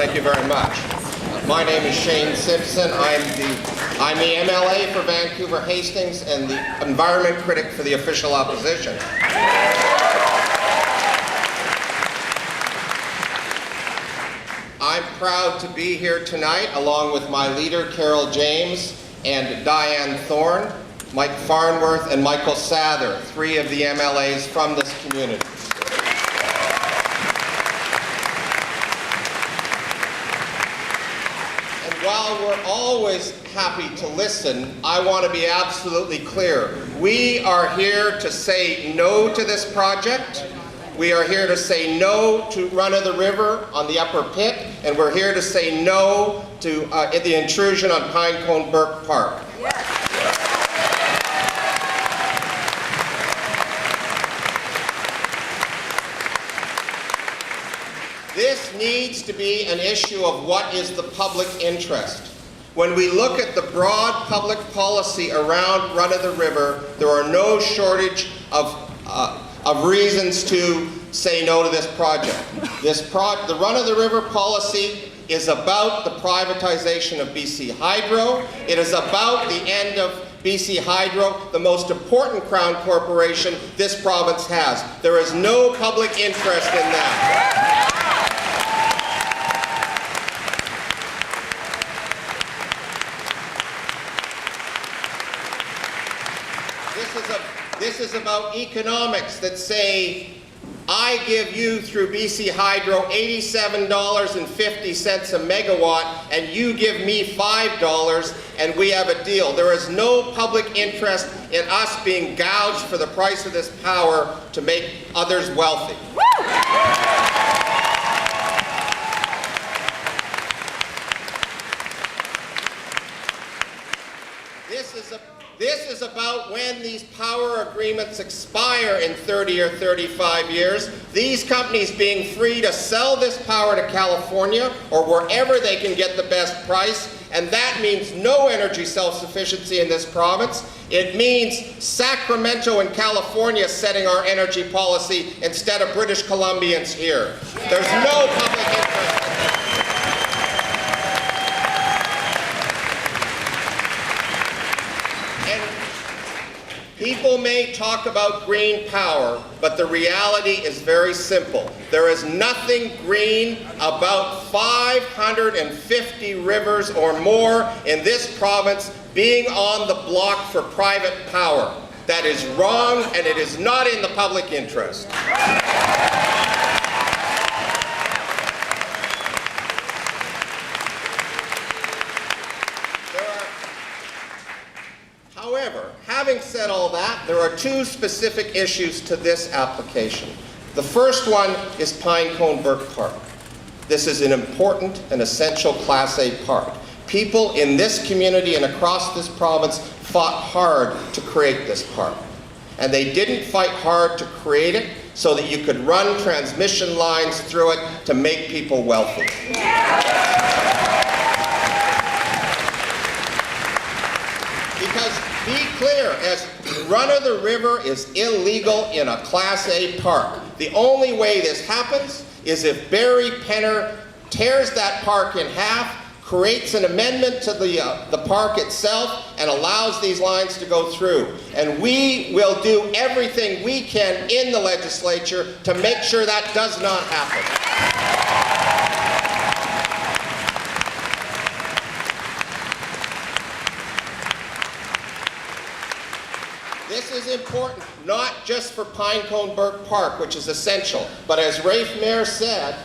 Thank you very much. My name is Shane Simpson. I'm the MLA for Vancouver-Hastings and the environment critic for the official opposition. I'm proud to be here tonight along with my leader, Carol James, and Diane Thorne, Mike Farnworth, and Michael Sather, three of the MLAs from this community. While we're always happy to listen, I want to be absolutely clear. We are here to say no to this project. We are here to say no to run of the river on the Upper Pitt, and we're here to say no to the intrusion on Pinecone Burke Park. Yes. This needs to be an issue of what is the public interest. When we look at the broad public policy around run of the river, there are no shortage of reasons to say no to this project. The run of the river policy is about the privatization of BC Hydro. It is about the end of BC Hydro, the most important crown corporation this province has. There is no public interest in that. This is about economics that say, I give you through BC Hydro $87.50 a megawatt, and you give me $5, and we have a deal. There is no public interest in us being gouged for the price of this power to make others wealthy. This is about when these power agreements expire in 30 or 35 years, these companies being free to sell this power to California or wherever they can get the best price, and that means no energy self-sufficiency in this province. It means Sacramento and California setting our energy policy instead of British Columbians here. There's no public interest. People may talk about green power, but the reality is very simple. There is nothing green about 550 rivers or more in this province being on the block for private power. That is wrong, and it is not in the public interest. However, having said all that, there are two specific issues to this application. The first one is Pinecone Burke Park. This is an important and essential Class A park. People in this community and across this province fought hard to create this park. And they didn't fight hard to create it so that you could run transmission lines through it to make people wealthy. Because, be clear, as run of the river is illegal in a Class A park. The only way this happens is if Barry Penner tears that park in half, creates an amendment to the park itself, and allows these lines to go through. And we will do everything we can in the legislature to make sure that does not happen. This is important, not just for Pinecone Burke Park, which is essential, but as Rafe Mayer said,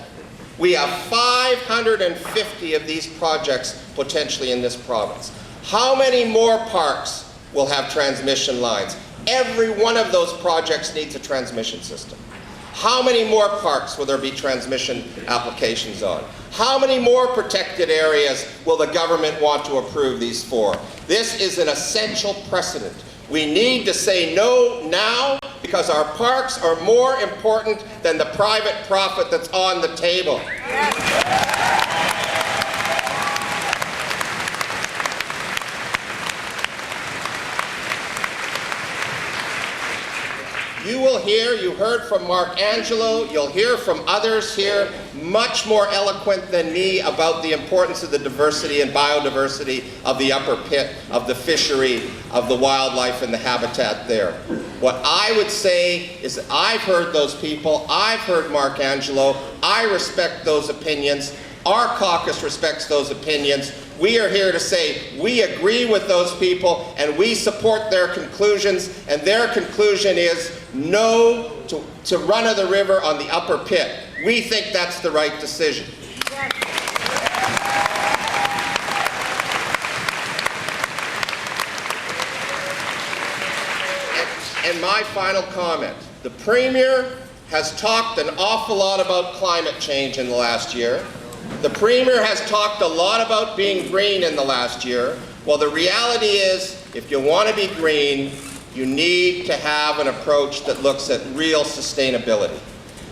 we have 550 of these projects potentially in this province. How many more parks will have transmission lines? Every one of those projects needs a transmission system. How many more parks will there be transmission applications on? How many more protected areas will the government want to approve these for? This is an essential precedent. We need to say no now because our parks are more important than the private profit that's on the table. You will hear, you heard from Mark Angelo, you'll hear from others here, much more eloquent than me about the importance of the diversity and biodiversity of the Upper Pitt, of the fishery, of the wildlife and the habitat there. What I would say is that I've heard those people, I've heard Mark Angelo, I respect those opinions, our caucus respects those opinions. We are here to say we agree with those people and we support their conclusions, and their conclusion is no to run of the river on the Upper Pitt. We think that's the right decision. And my final comment, the Premier has talked an awful lot about climate change in the last year. The Premier has talked a lot about being green in the last year. Well, the reality is, if you want to be green, you need to have an approach that looks at real sustainability.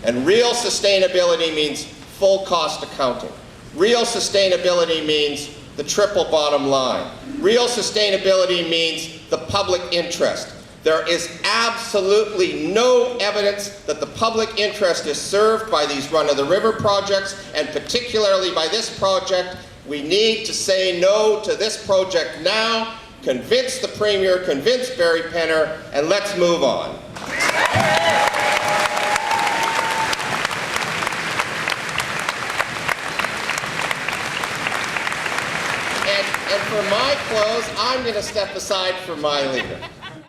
And real sustainability means full cost accounting. Real sustainability means the triple bottom line. Real sustainability means the public interest. There is absolutely no evidence that the public interest is served by these run-of-the-river projects, and particularly by this project. We need to say no to this project now, convince the Premier, convince Barry Penner, and let's move on. And for my close, I'm going to step aside for my leader.